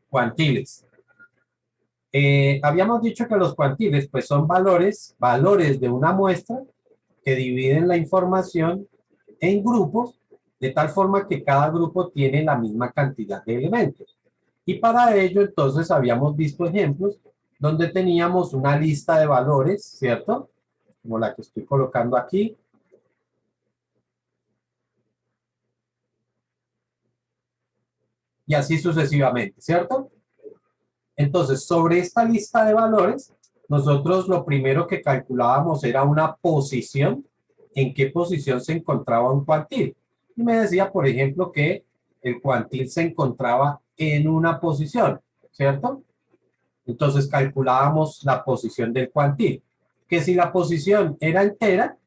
Cuantiles. Habíamos dicho que los cuantiles pues son valores de una muestra que dividen la información en grupos de tal forma que cada grupo tiene la misma cantidad de elementos. Y para ello entonces habíamos visto ejemplos donde teníamos una lista de valores, ¿cierto? Como la que estoy colocando aquí. Y así sucesivamente, ¿cierto? Entonces, sobre esta lista de valores, nosotros lo primero que calculábamos era una posición, en qué posición se encontraba un cuantil. Y me decía, por ejemplo, que el cuantil se encontraba en una posición, ¿cierto? Entonces calculábamos la posición del cuantil. Que si la posición era entera,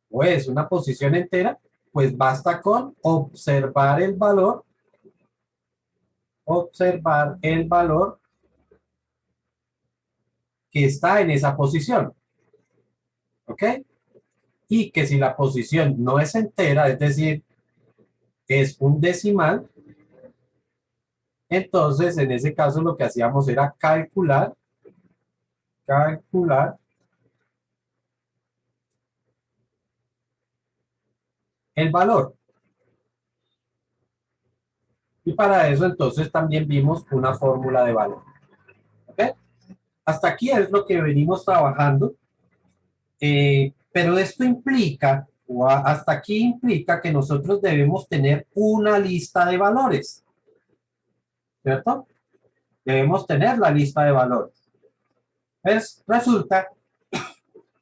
o es una posición entera, pues basta con observar el valor que está en esa posición, ¿ok? Y que si la posición no es entera, es decir, es un decimal, entonces en ese caso lo que hacíamos era calcular el valor. Y para eso entonces también vimos una fórmula de valor, ¿ok? Hasta aquí es lo que venimos trabajando, pero esto implica, hasta aquí implica que nosotros debemos tener una lista de valores, ¿cierto? Debemos tener la lista de valores. Pues resulta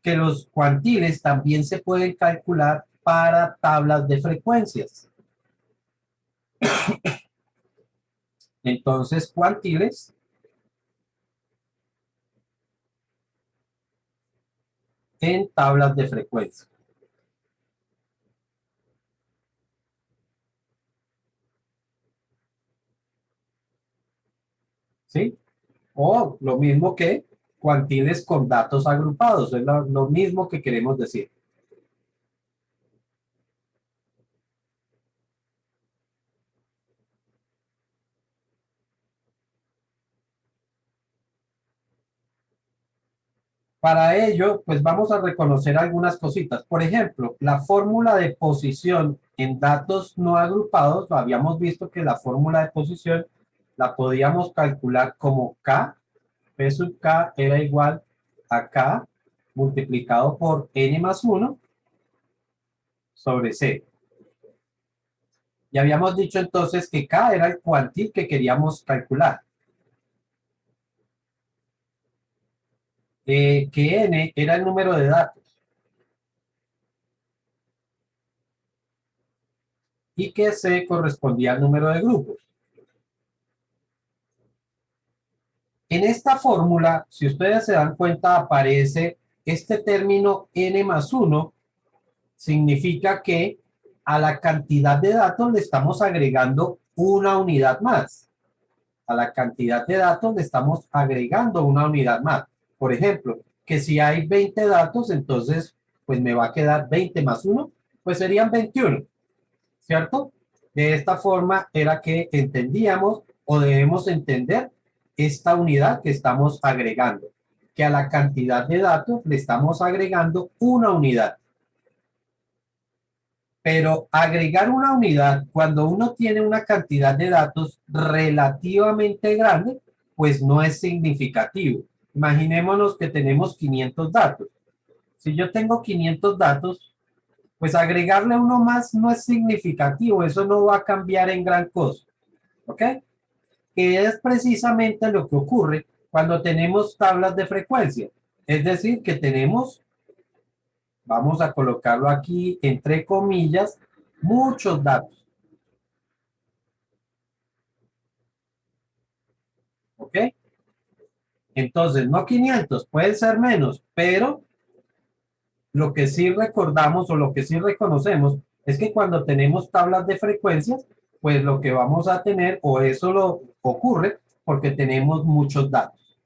que los cuantiles también se pueden calcular para tablas de frecuencias. Entonces, cuantiles en tablas de frecuencia, ¿sí? O lo mismo que cuantiles con datos agrupados, es lo mismo que queremos decir. Para ello, pues vamos a reconocer algunas cositas. Por ejemplo, la fórmula de posición en datos no agrupados, habíamos visto que la fórmula de posición la podíamos calcular como K, P sub K era igual a K multiplicado por N más 1 sobre C. Y habíamos dicho entonces que K era el cuantil que queríamos calcular, que N era el número de datos y que C correspondía al número de grupos. En esta fórmula, si ustedes se dan cuenta, aparece este término n más 1, significa que a la cantidad de datos le estamos agregando una unidad más. A la cantidad de datos le estamos agregando una unidad más. Por ejemplo, que si hay 20 datos, entonces pues me va a quedar 20 más 1, pues serían 21, ¿cierto? De esta forma era que entendíamos o debemos entender esta unidad que estamos agregando, que a la cantidad de datos le estamos agregando una unidad. Pero agregar una unidad cuando uno tiene una cantidad de datos relativamente grande, pues no es significativo. Imaginémonos que tenemos 500 datos. Si yo tengo 500 datos, pues agregarle uno más no es significativo, eso no va a cambiar en gran cosa, ¿ok? Que es precisamente lo que ocurre cuando tenemos tablas de frecuencia. Es decir, que tenemos, vamos a colocarlo aquí entre comillas, muchos datos, ¿ok? Entonces, no 500, pueden ser menos, pero lo que sí recordamos o lo que sí reconocemos es que cuando tenemos tablas de frecuencias, pues lo que vamos a tener, o eso lo ocurre, porque tenemos muchos datos.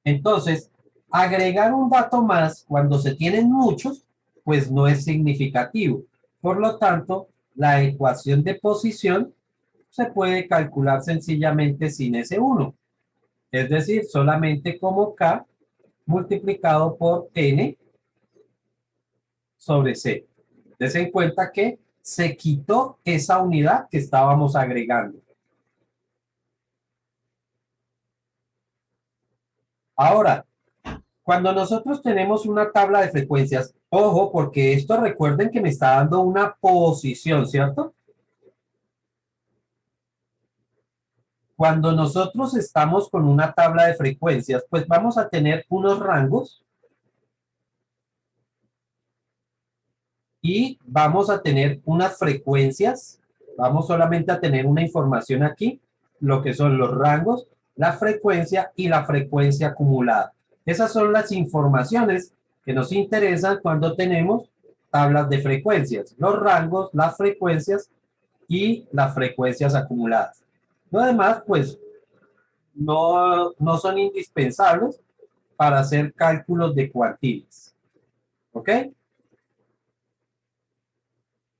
Entonces, agregar un dato más cuando se tienen muchos, pues no es significativo. Por lo tanto, la ecuación de posición se puede calcular sencillamente sin ese 1. Es decir, solamente como K multiplicado por N sobre C. Des en cuenta que se quitó esa unidad que estábamos agregando. Ahora, cuando nosotros tenemos una tabla de frecuencias, ojo, porque esto recuerden que me está dando una posición, ¿cierto? Cuando nosotros estamos con una tabla de frecuencias, pues vamos a tener unos rangos y vamos a tener unas frecuencias. Vamos solamente a tener una información aquí, lo que son los rangos, la frecuencia y la frecuencia acumulada. Esas son las informaciones que nos interesan cuando tenemos tablas de frecuencias, los rangos, las frecuencias y las frecuencias acumuladas. Lo demás, pues, no son indispensables para hacer cálculos de cuartiles. ¿Ok?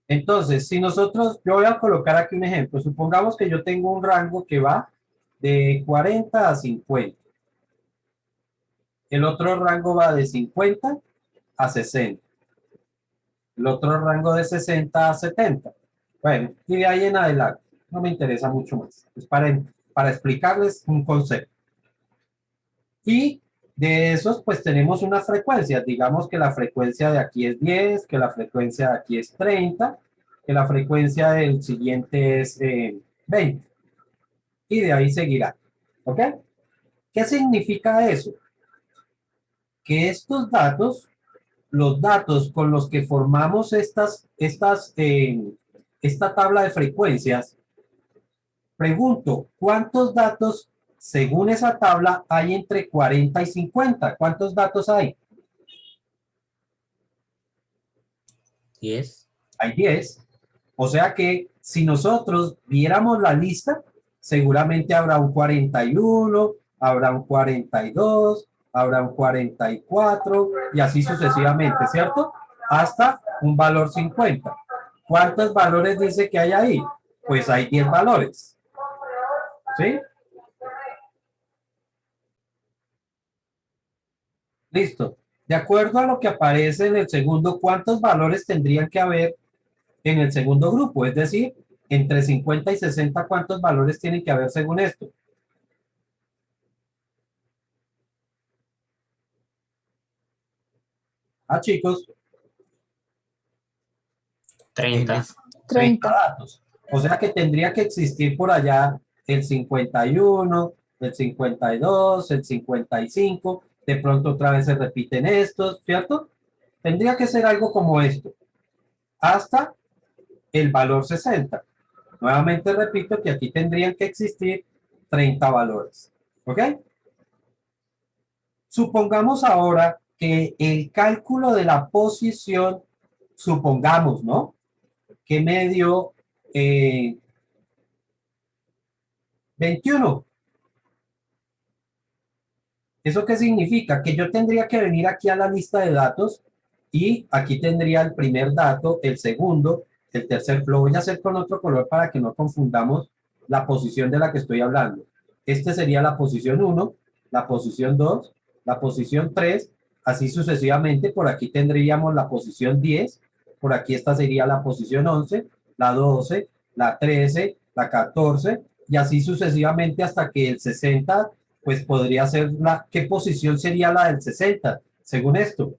Entonces, si nosotros, yo voy a colocar aquí un ejemplo. Supongamos que yo tengo un rango que va de 40 a 50. El otro rango va de 50 a 60. El otro rango de 60 a 70. Bueno, y de ahí en adelante. No me interesa mucho más. Es para explicarles un concepto. Y de esos, pues tenemos unas frecuencias. Digamos que la frecuencia de aquí es 10, que la frecuencia de aquí es 30, que la frecuencia del siguiente es 20. Y de ahí seguirá. ¿Ok? ¿Qué significa eso? Que estos datos, los datos con los que formamos esta tabla de frecuencias, pregunto, ¿cuántos datos según esa tabla hay entre 40 y 50? ¿Cuántos datos hay? 10. Hay 10. O sea que si nosotros viéramos la lista, seguramente habrá un 41, habrá un 42, habrá un 44 y así sucesivamente, ¿cierto? Hasta un valor 50. ¿Cuántos valores dice que hay ahí? Pues hay 10 valores. ¿Sí? Listo. De acuerdo a lo que aparece en el segundo, ¿cuántos valores tendrían que haber en el segundo grupo? Es decir, entre 50 y 60, ¿cuántos valores tienen que haber según esto? Ah, chicos, 30. 30 30. datos. O sea que tendría que existir por allá el 51, el 52, el 55. De pronto otra vez se repiten estos, ¿cierto? Tendría que ser algo como esto, hasta el valor 60. Nuevamente repito que aquí tendrían que existir 30 valores. ¿Ok? Supongamos ahora que el cálculo de la posición, supongamos, ¿no? Que me dio 21. ¿Eso qué significa? Que yo tendría que venir aquí a la lista de datos y aquí tendría el primer dato, el segundo, el tercer. Lo voy a hacer con otro color para que no confundamos la posición de la que estoy hablando. Este sería la posición 1, la posición 2, la posición 3, así sucesivamente. Por aquí tendríamos la posición 10, por aquí esta sería la posición 11, la 12, la 13, la 14 y así sucesivamente hasta que el 60 pues podría ser ¿qué posición sería la del 60? Según esto,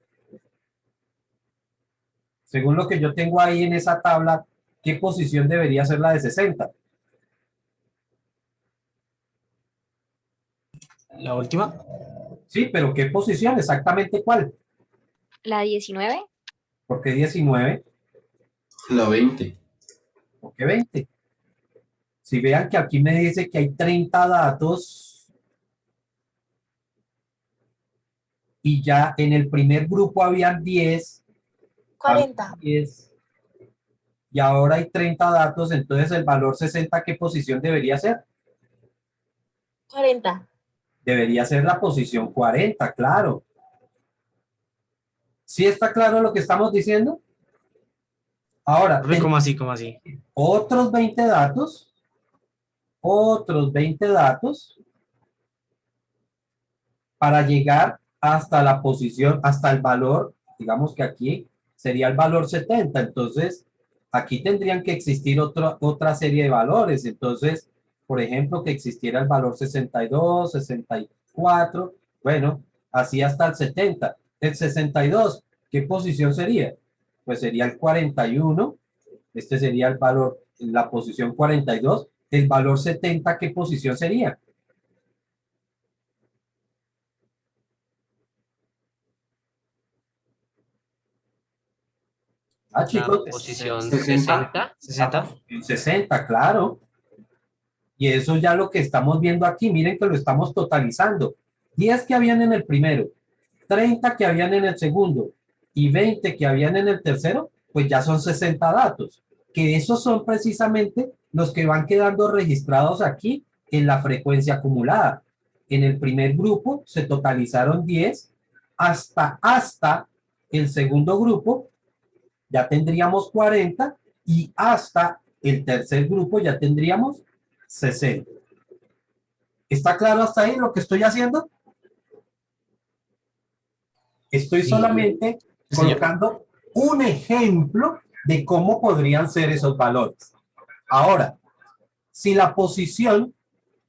según lo que yo tengo ahí en esa tabla, ¿qué posición debería ser la de 60? La última. Sí, pero ¿qué posición? Exactamente cuál. La 19. ¿Por qué 19? La 20. ¿Por qué 20? Si vean que aquí me dice que hay 30 datos y ya en el primer grupo habían 10, 40. 10 y ahora hay 30 datos, entonces el valor 60, ¿qué posición debería ser? 40. Debería ser la posición 40, claro. ¿Sí está claro lo que estamos diciendo? Ahora, Profe, ¿cómo así? ¿Cómo así? otros 20 datos otros 20 datos para llegar hasta la posición, hasta el valor, digamos que aquí sería el valor 70. Entonces, aquí tendrían que existir otra serie de valores. Entonces, por ejemplo, que existiera el valor 62, 64, bueno, así hasta el 70. El 62, ¿qué posición sería? Pues sería el 41. Este sería el valor, la posición 42. El valor 70, ¿qué posición sería? Ah, La chicos, posición 60. 60. 60. 60. 60, claro. Y eso ya lo que estamos viendo aquí, miren que lo estamos totalizando. 10 que habían en el primero, 30 que habían en el segundo y 20 que habían en el tercero, pues ya son 60 datos. Que esos son precisamente los que van quedando registrados aquí en la frecuencia acumulada. En el primer grupo se totalizaron 10, hasta el segundo grupo ya tendríamos 40 y hasta el tercer grupo ya tendríamos 60. ¿Está claro hasta ahí lo que estoy haciendo? Estoy Sí. solamente Sí, señor. colocando un ejemplo de cómo podrían ser esos valores. Ahora, si la posición,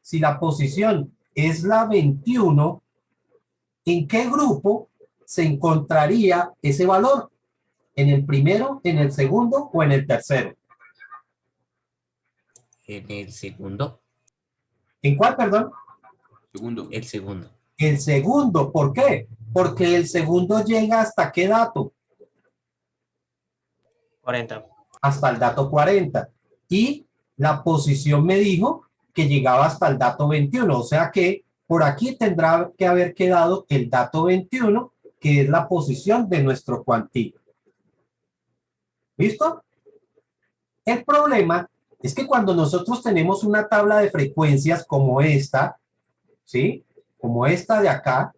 si la posición es la 21, ¿en qué grupo se encontraría ese valor? ¿En el primero, en el segundo o en el tercero? En el segundo. ¿En cuál, perdón? Segundo. El segundo. El segundo, ¿por qué? Porque el segundo llega hasta qué dato? 40. Hasta el dato 40. Y la posición me dijo que llegaba hasta el dato 21. O sea que por aquí tendrá que haber quedado el dato 21, que es la posición de nuestro cuantillo. ¿Listo? El problema es que cuando nosotros tenemos una tabla de frecuencias como esta, ¿sí? Como esta de acá,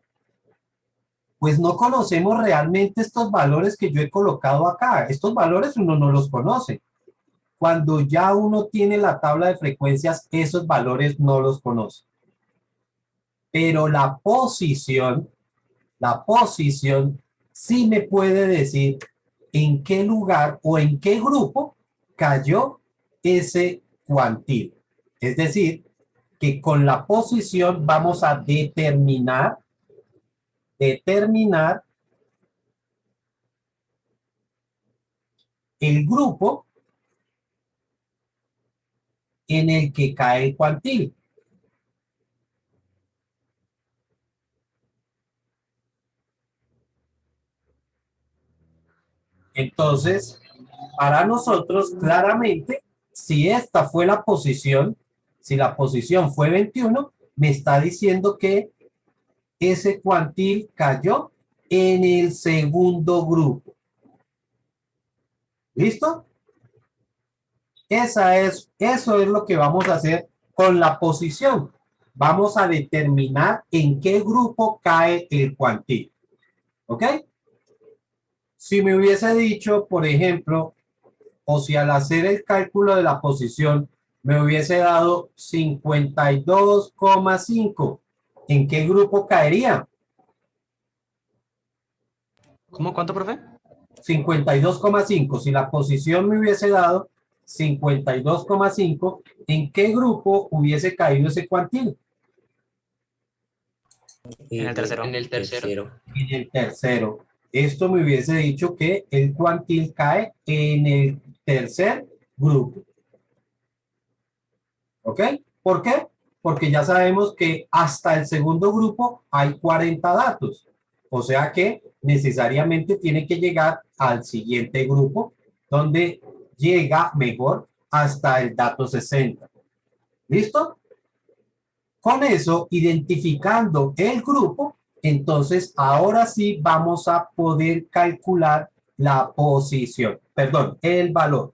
pues no conocemos realmente estos valores que yo he colocado acá. Estos valores uno no los conoce. Cuando ya uno tiene la tabla de frecuencias, esos valores no los conoce. Pero la posición sí me puede decir en qué lugar o en qué grupo cayó ese cuantil. Es decir, que con la posición vamos a determinar el grupo en el que cae el cuantil. Entonces, para nosotros, claramente, si esta fue la posición, si la posición fue 21, me está diciendo que ese cuantil cayó en el segundo grupo. ¿Listo? Eso es lo que vamos a hacer con la posición. Vamos a determinar en qué grupo cae el cuantil. ¿Ok? Si me hubiese dicho, por ejemplo, o si al hacer el cálculo de la posición me hubiese dado 52,5, ¿en qué grupo caería? ¿Cómo? ¿Cuánto, profe? 52,5. Si la posición me hubiese dado 52,5, ¿en qué grupo hubiese caído ese cuantil? En el tercero. En el tercero. En el tercero. Esto me hubiese dicho que el cuantil cae en el tercer grupo. ¿Ok? ¿Por qué? Porque ya sabemos que hasta el segundo grupo hay 40 datos. O sea que necesariamente tiene que llegar al siguiente grupo, donde llega mejor hasta el dato 60. ¿Listo? Con eso, identificando el grupo, entonces ahora sí vamos a poder calcular la posición. Perdón, el valor.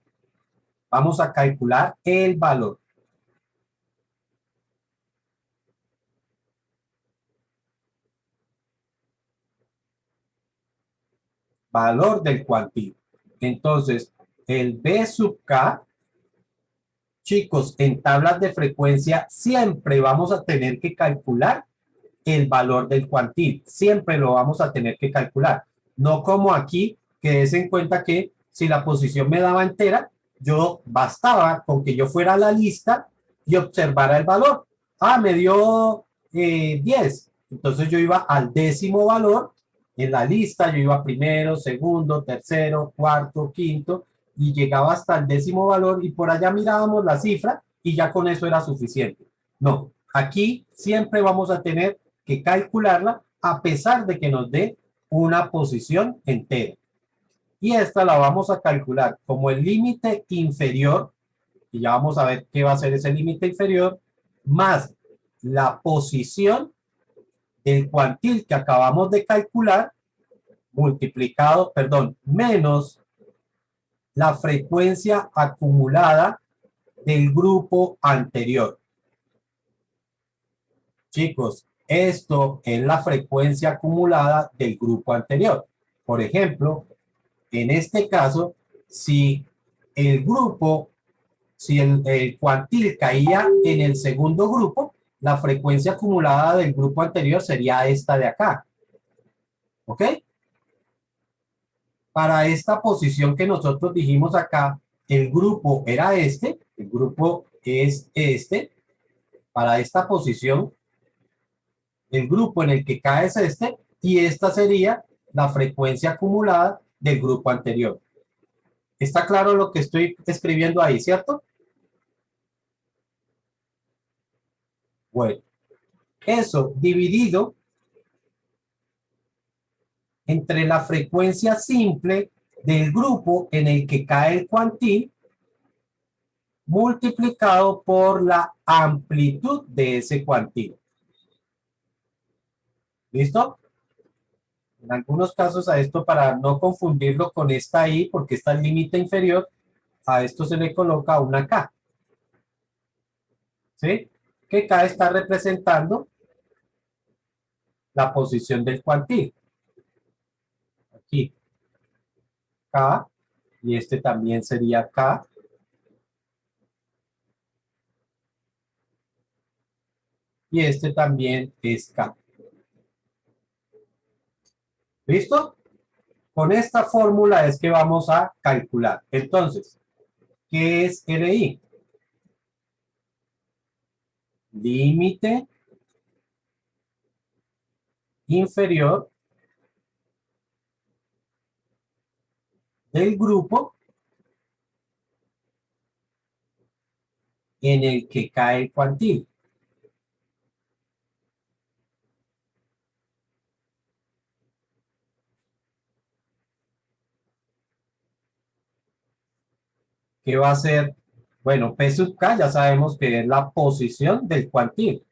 Vamos a calcular el valor. Valor del cuantil. Entonces, el B sub K Chicos, en tablas de frecuencia siempre vamos a tener que calcular el valor del cuantil. Siempre lo vamos a tener que calcular. No como aquí, que des en cuenta que si la posición me daba entera, yo bastaba con que yo fuera a la lista y observara el valor. Ah, me dio 10. Entonces yo iba al décimo valor en la lista, yo iba primero, segundo, tercero, cuarto, quinto, y llegaba hasta el décimo valor y por allá mirábamos la cifra y ya con eso era suficiente. No, aquí siempre vamos a tener que calcularla a pesar de que nos dé una posición entera. Y esta la vamos a calcular como el límite inferior, y ya vamos a ver qué va a ser ese límite inferior, más la posición del cuantil que acabamos de calcular, multiplicado, perdón, menos la frecuencia acumulada del grupo anterior. Chicos, esto es la frecuencia acumulada del grupo anterior. Por ejemplo, en este caso, si el grupo, si el cuantil caía en el segundo grupo, la frecuencia acumulada del grupo anterior sería esta de acá. ¿Ok? Para esta posición que nosotros dijimos acá, el grupo era este, el grupo es este. Para esta posición, el grupo en el que cae es este, y esta sería la frecuencia acumulada del grupo anterior. ¿Está claro lo que estoy escribiendo ahí, cierto? Bueno, eso dividido entre la frecuencia simple del grupo en el que cae el cuantil multiplicado por la amplitud de ese cuantil. ¿Listo? En algunos casos a esto, para no confundirlo con esta I, porque está el límite inferior, a esto se le coloca una K. ¿Sí? Que K está representando la posición del cuantil. Aquí, K, y este también sería K. Y este también es K. ¿Listo? Con esta fórmula es que vamos a calcular. Entonces, ¿qué es LI? Límite inferior del grupo en el que cae el cuantil. ¿Qué va a ser? Bueno, P sub K ya sabemos que es la posición del cuantil.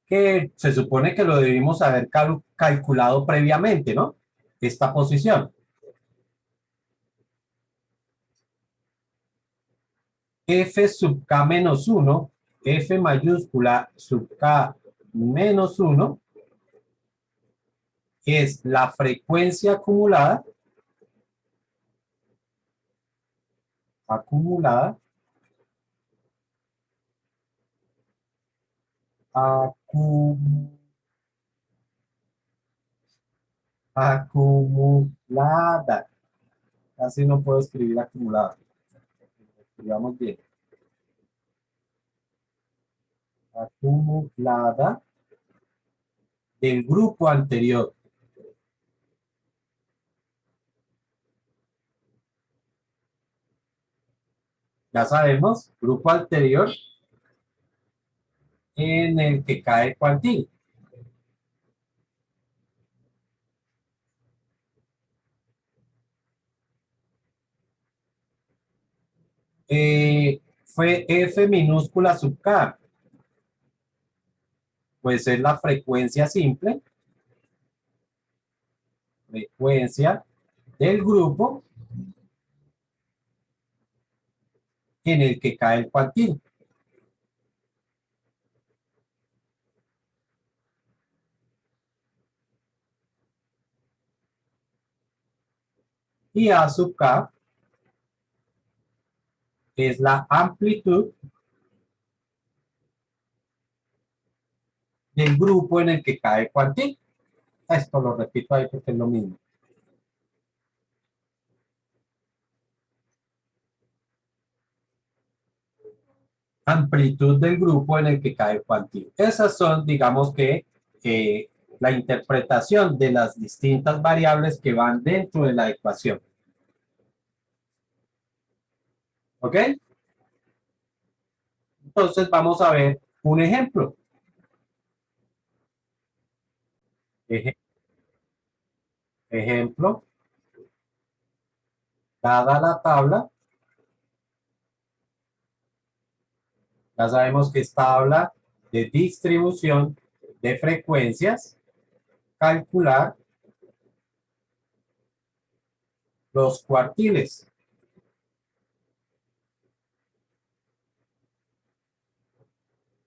Que se supone que lo debimos haber calculado previamente, ¿no? Esta posición. F sub K menos 1, F mayúscula sub K menos 1, es la frecuencia acumulada, acumulada, acumulada. Casi no puedo escribir acumulada. Escribamos bien. Acumulada del grupo anterior. Ya sabemos, grupo anterior en el que cae el cuantil. Fue F minúscula sub K. Pues es la frecuencia simple. Frecuencia del grupo en el que cae el cuantil. Y A sub K es la amplitud del grupo en el que cae cuantil. Esto lo repito ahí porque es lo mismo. Amplitud del grupo en el que cae cuantil. Esas son, digamos que, la interpretación de las distintas variables que van dentro de la ecuación. ¿Ok? Entonces vamos a ver un ejemplo. Ejemplo. Dada la tabla, ya sabemos que esta habla de distribución de frecuencias, calcular los cuartiles.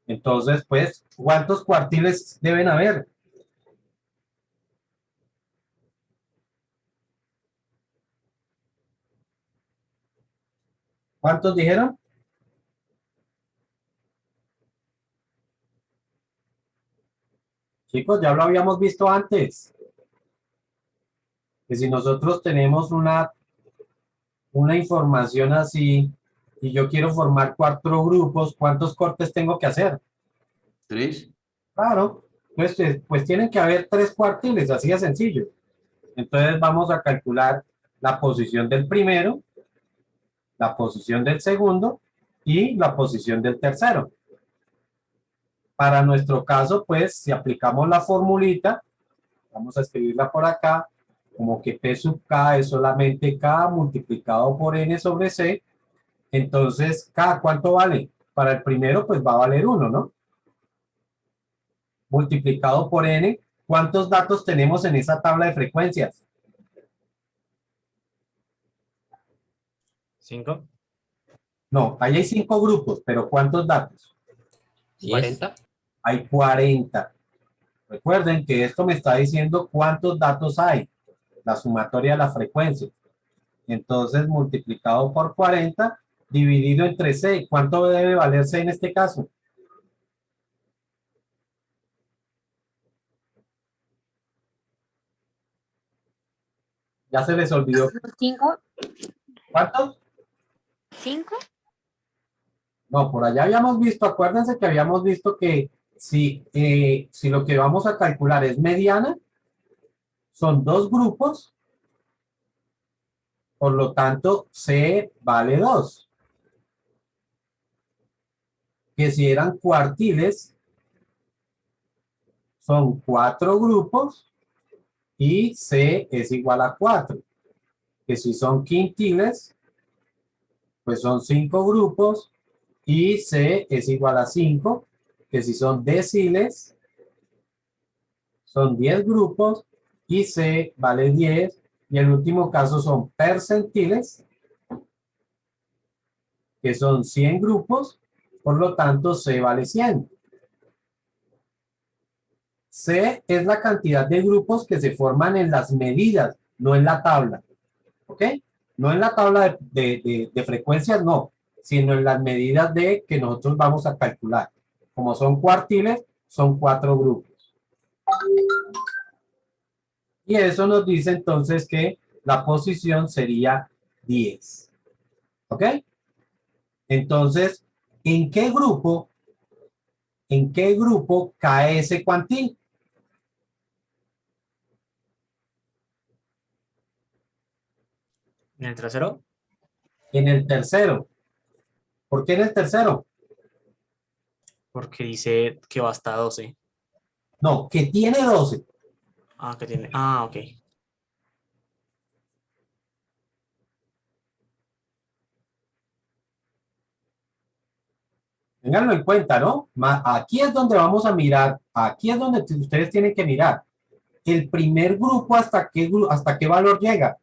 Entonces, pues, ¿cuántos cuartiles deben haber? ¿Cuántos dijeron? Chicos, ya lo habíamos visto antes. Que si nosotros tenemos una información así y yo quiero formar 4 grupos, ¿cuántos cortes tengo que hacer? 3. Claro, pues tienen que haber 3 cuartiles, así de sencillo. Entonces vamos a calcular la posición del primero, la posición del segundo y la posición del tercero. Para nuestro caso, pues, si aplicamos la formulita, vamos a escribirla por acá, como que P sub K es solamente K multiplicado por N sobre C. Entonces, K, ¿cuánto vale? Para el primero, pues va a valer 1, ¿no? Multiplicado por N, ¿cuántos datos tenemos en esa tabla de frecuencias? 5. No, ahí hay 5 grupos, pero ¿cuántos datos? 40. Hay 40. Recuerden que esto me está diciendo cuántos datos hay, la sumatoria de la frecuencia. Entonces, multiplicado por 40, dividido entre C. ¿Cuánto debe valer C en este caso? Ya se les olvidó. 5. ¿Cuántos? 5. No, por allá habíamos visto, acuérdense que habíamos visto que si lo que vamos a calcular es mediana, son 2 grupos, por lo tanto, C vale 2. Que si eran cuartiles, son 4 grupos y C es igual a 4. Que si son quintiles, pues son 5 grupos y C es igual a 5. Que si son deciles, son 10 grupos y C vale 10. Y el último caso son percentiles, que son 100 grupos, por lo tanto C vale 100. C es la cantidad de grupos que se forman en las medidas, no en la tabla. ¿Ok? No en la tabla de frecuencias, no, sino en las medidas de que nosotros vamos a calcular. Como son cuartiles, son 4 grupos. Y eso nos dice entonces que la posición sería 10. ¿Ok? Entonces, ¿en qué grupo cae ese cuantil? ¿En el tercero? En el tercero. ¿Por qué en el tercero? Porque dice que va hasta 12. No, que tiene 12. Ah, que tiene. Ah, ok. Ténganlo en cuenta, ¿no? Aquí es donde vamos a mirar, aquí es donde ustedes tienen que mirar. El primer grupo, ¿hasta qué valor llega?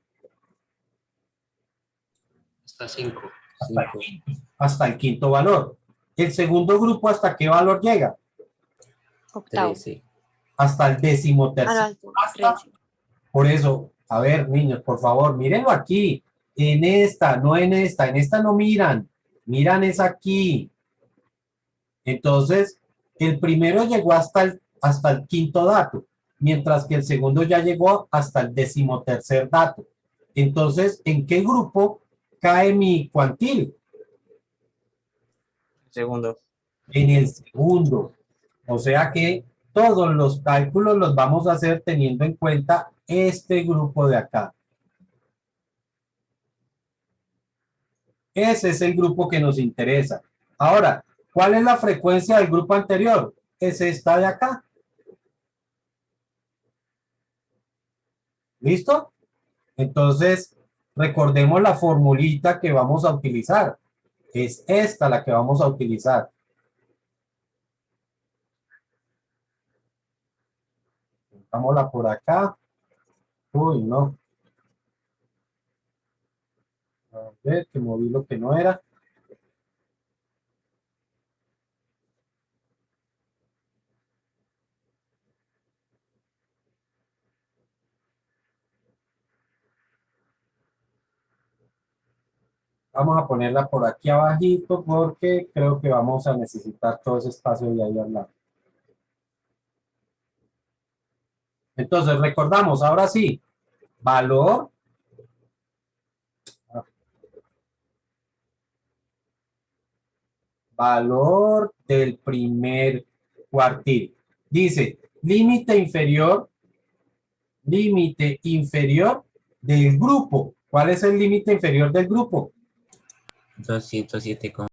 Hasta 5. Hasta el quinto valor. El segundo grupo, ¿hasta qué valor llega? Octavo. 13. Hasta el 13º. Alto. 13. Por eso, a ver, niños, por favor, mírenlo aquí. En esta, no en esta. En esta no miran. Miran es aquí. Entonces, el primero llegó hasta el quinto dato, mientras que el segundo ya llegó hasta el 13º dato. Entonces, ¿en qué grupo cae mi cuantil? Segundo. En el segundo. O sea que todos los cálculos los vamos a hacer teniendo en cuenta este grupo de acá. Ese es el grupo que nos interesa. Ahora, ¿cuál es la frecuencia del grupo anterior? Es esta de acá. ¿Listo? Entonces, recordemos la formulita que vamos a utilizar. Es esta la que vamos a utilizar. Pongámosla por acá. Uy, no. A ver, que moví lo que no era. Vamos a ponerla por aquí abajito porque creo que vamos a necesitar todo ese espacio de ahí al lado. Entonces, recordamos, ahora sí, valor del primer cuartil. Dice, límite inferior del grupo. ¿Cuál es el límite inferior del grupo? 207,5.